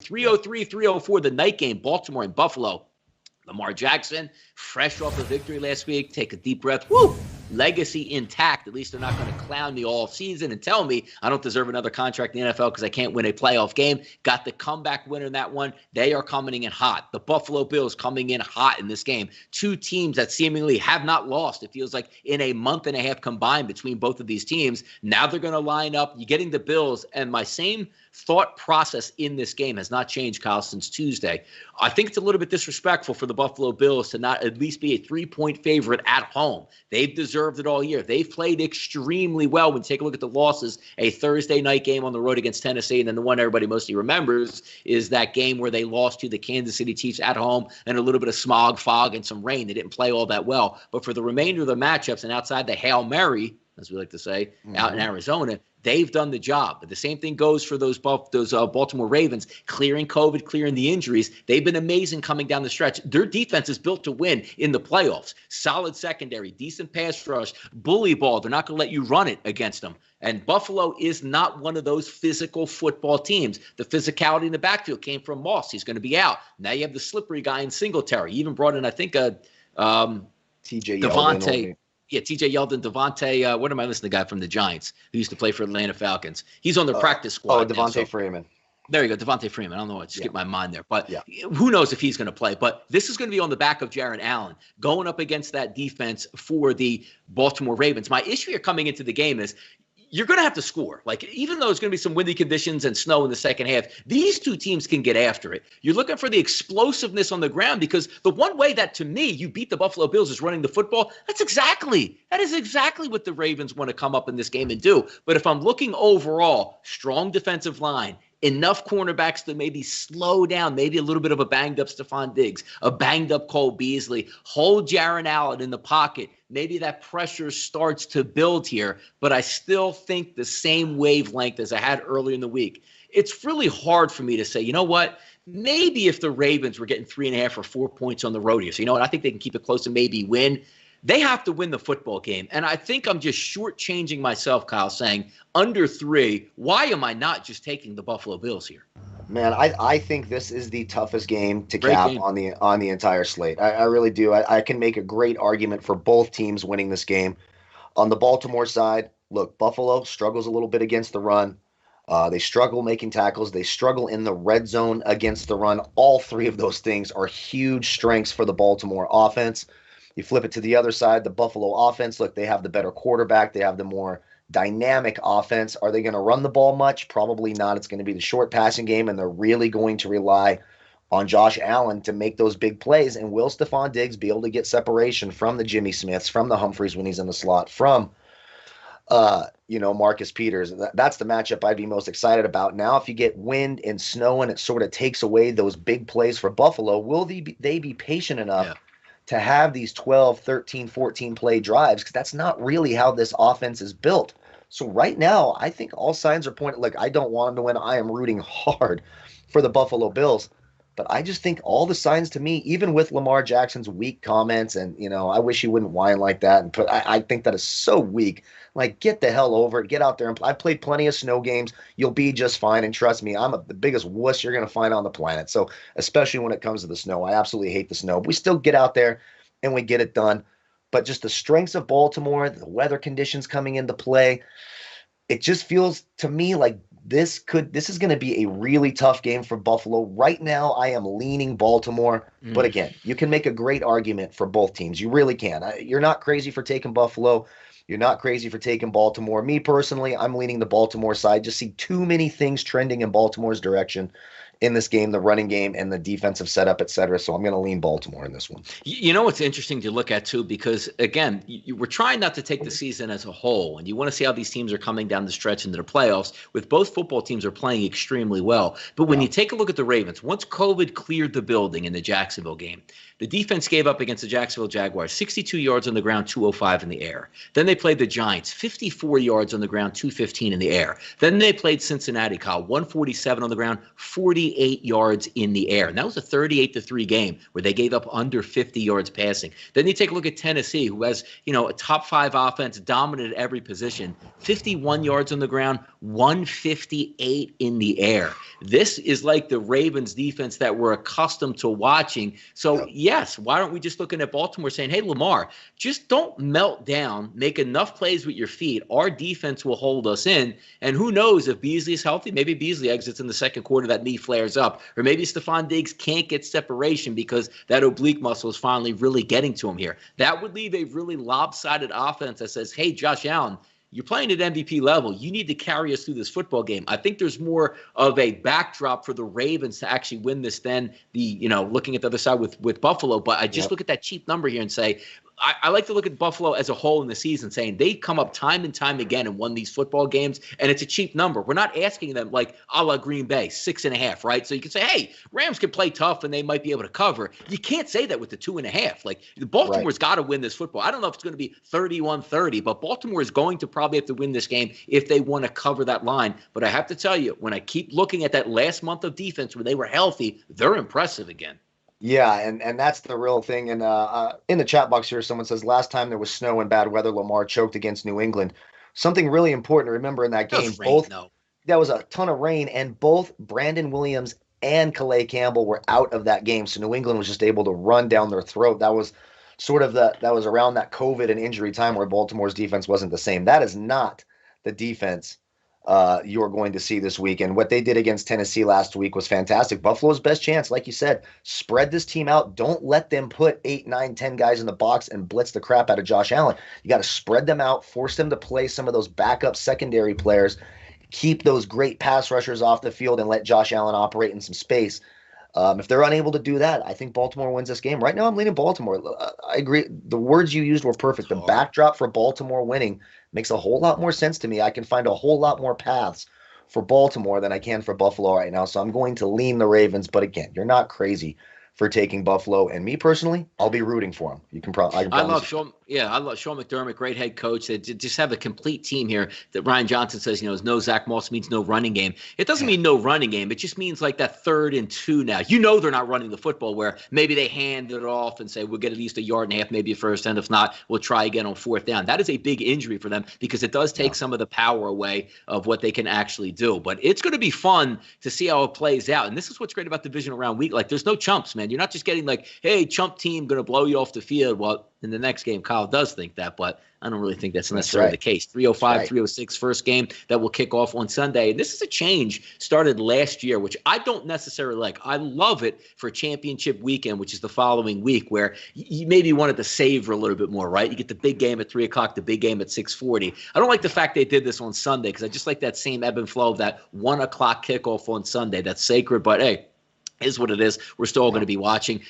303, 304, the night game, Baltimore and Buffalo. Lamar Jackson, fresh off a victory last week, take a deep breath. Woo! Legacy intact. At least they're not going to clown me all season and tell me I don't deserve another contract in the NFL because I can't win a playoff game. Got the comeback winner in that one. They are coming in hot. The Buffalo Bills coming in hot in this game. Two teams that seemingly have not lost. It feels like in a month and a half combined between both of these teams. Now they're going to line up. You're getting the Bills, and my same thought process in this game has not changed, Kyle, since Tuesday. I think it's a little bit disrespectful for the Buffalo Bills to not at least be a 3-point favorite at home. They've deserved it all year. They've played extremely well. When you take a look at the losses, a Thursday night game on the road against Tennessee, and then the one everybody mostly remembers is that game where they lost to the Kansas City Chiefs at home and a little bit of smog, fog, and some rain. They didn't play all that well. But for the remainder of the matchups and outside the Hail Mary, as we like to say, out in Arizona, they've done the job. But the same thing goes for those Baltimore Ravens, clearing COVID, clearing the injuries. They've been amazing coming down the stretch. Their defense is built to win in the playoffs. Solid secondary, decent pass rush, bully ball. They're not going to let you run it against them. And Buffalo is not one of those physical football teams. The physicality in the backfield came from Moss. He's going to be out. Now you have the slippery guy in Singletary. He even brought in, I think, TJ Devontae. Yeah, TJ Yeldon, Devontae, what am I listening to, the guy from the Giants who used to play for Atlanta Falcons? He's on the practice squad. Devontae Freeman. There you go, Devontae Freeman. I don't know what skipped my mind there. But who knows if he's going to play. But this is going to be on the back of Jaron Allen going up against that defense for the Baltimore Ravens. My issue here coming into the game is you're going to have to score. Like, even though it's going to be some windy conditions and snow in the second half, these two teams can get after it. You're looking for the explosiveness on the ground because the one way that, to me, you beat the Buffalo Bills is running the football. That is exactly what the Ravens want to come up in this game and do. But if I'm looking overall, strong defensive line, enough cornerbacks to maybe slow down, maybe a little bit of a banged-up Stephon Diggs, a banged-up Cole Beasley, hold Jaron Allen in the pocket. Maybe that pressure starts to build here, but I still think the same wavelength as I had earlier in the week. It's really hard for me to say, you know what, maybe if the Ravens were getting 3.5 or 4 points on the road here, so you know what, I think they can keep it close and maybe win. They have to win the football game. And I think I'm just shortchanging myself, Kyle, saying under 3, why am I not just taking the Buffalo Bills here? Man, I think this is the toughest game to cap on the entire slate. I really do. I can make a great argument for both teams winning this game. On the Baltimore side, look, Buffalo struggles a little bit against the run. They struggle making tackles. They struggle in the red zone against the run. All three of those things are huge strengths for the Baltimore offense. You flip it to the other side, the Buffalo offense, look, they have the better quarterback. They have the more dynamic offense. Are they going to run the ball much? Probably not. It's going to be the short passing game, and they're really going to rely on Josh Allen to make those big plays. And will Stephon Diggs be able to get separation from the Jimmy Smiths, from the Humphreys when he's in the slot, from Marcus Peters? That's the matchup I'd be most excited about. Now, if you get wind and snow and it sort of takes away those big plays for Buffalo, will they be patient enough to have these 12, 13, 14 play drives? Because that's not really how this offense is built. So right now, I think all signs are pointing. Look, I don't want them to win. I am rooting hard for the Buffalo Bills. But I just think all the signs to me, even with Lamar Jackson's weak comments, and, I wish he wouldn't whine like that. And I think that is so weak. Like, get the hell over it. Get out there and play. I've played plenty of snow games. You'll be just fine. And trust me, I'm the biggest wuss you're going to find on the planet. So especially when it comes to the snow, I absolutely hate the snow. But we still get out there and we get it done. But just the strengths of Baltimore, the weather conditions coming into play, it just feels to me like this is going to be a really tough game for Buffalo. Right now, I am leaning Baltimore. But again, you can make a great argument for both teams. You really can. You're not crazy for taking Buffalo. You're not crazy for taking Baltimore. Me personally, I'm leaning the Baltimore side. Just see too many things trending in Baltimore's direction in this game, the running game and the defensive setup, et cetera. So I'm going to lean Baltimore in this one. You know what's interesting to look at, too, because, again, we're trying not to take the season as a whole, and you want to see how these teams are coming down the stretch into the playoffs, with both football teams are playing extremely well. But when you take a look at the Ravens, once COVID cleared the building in the Jacksonville game, the defense gave up against the Jacksonville Jaguars 62 yards on the ground, 205 in the air. Then they played the Giants, 54 yards on the ground, 215 in the air. Then they played Cincinnati, Kyle, 147 on the ground, 48 yards in the air. And that was a 38-3 game where they gave up under 50 yards passing. Then you take a look at Tennessee, who has, a top 5 offense, dominant at every position, 51 yards on the ground, 158 in the air. This is like the Ravens defense that we're accustomed to watching. So, yes, why aren't we just looking at Baltimore saying, hey, Lamar, just don't melt down, make enough plays with your feet. Our defense will hold us in. And who knows if Beasley is healthy? Maybe Beasley exits in the second quarter, that knee flares up. Or maybe Stephon Diggs can't get separation because that oblique muscle is finally really getting to him here. That would leave a really lopsided offense that says, hey, Josh Allen, you're playing at MVP level. You need to carry us through this football game. I think there's more of a backdrop for the Ravens to actually win this than looking at the other side with Buffalo. But I just look at that cheap number here and say, I like to look at Buffalo as a whole in the season, saying they come up time and time again and won these football games, and it's a cheap number. We're not asking them like a la Green Bay, 6.5, right? So you can say, hey, Rams can play tough and they might be able to cover. You can't say that with the 2.5. Like, Baltimore's got to win this football. I don't know if it's going to be 31-30, but Baltimore is going to probably have to win this game if they want to cover that line. But I have to tell you, when I keep looking at that last month of defense when they were healthy, they're impressive again. Yeah, and that's the real thing. And in the chat box here, someone says, last time there was snow and bad weather, Lamar choked against New England. Something really important to remember in that game, that was a ton of rain, and both Brandon Williams and Calais Campbell were out of that game. So New England was just able to run down their throat. That was that was around that COVID and injury time where Baltimore's defense wasn't the same. That is not the defense you're going to see this week. And what they did against Tennessee last week was fantastic. Buffalo's best chance, like you said, spread this team out. Don't let them put 8, 9, 10 guys in the box and blitz the crap out of Josh Allen. You got to spread them out, force them to play some of those backup secondary players, keep those great pass rushers off the field, and let Josh Allen operate in some space. If they're unable to do that, I think Baltimore wins this game. Right now, I'm leaning Baltimore. I agree. The words you used were perfect. The backdrop for Baltimore winning makes a whole lot more sense to me. I can find a whole lot more paths for Baltimore than I can for Buffalo right now. So I'm going to lean the Ravens. But again, you're not crazy for taking Buffalo. And me personally, I'll be rooting for them. I love Sean McDermott, great head coach. They just have a complete team here that Ryan Johnson says, is no Zach Moss means no running game. It doesn't mean no running game. It just means like that 3rd and 2 now. They're not running the football where maybe they hand it off and say, we'll get at least 1.5 yards, maybe a first, and if not, we'll try again on 4th down. That is a big injury for them because it does take some of the power away of what they can actually do. But it's going to be fun to see how it plays out. And this is what's great about divisional round week. Like, there's no chumps, man. You're not just getting like, hey, chump team going to blow you off the field. Well, in the next game, Kyle does think that, but I don't really think that's necessarily the case. 305, 306 first game that will kick off on Sunday. And this is a change started last year, which I don't necessarily like. I love it for championship weekend, which is the following week, where you maybe wanted to savor a little bit more, right? You get the big game at 3 o'clock, the big game at 6:40. I don't like the fact they did this on Sunday because I just like that same ebb and flow of that 1 o'clock kickoff on Sunday. That's sacred, but hey, is what it is. We're still going to be watching.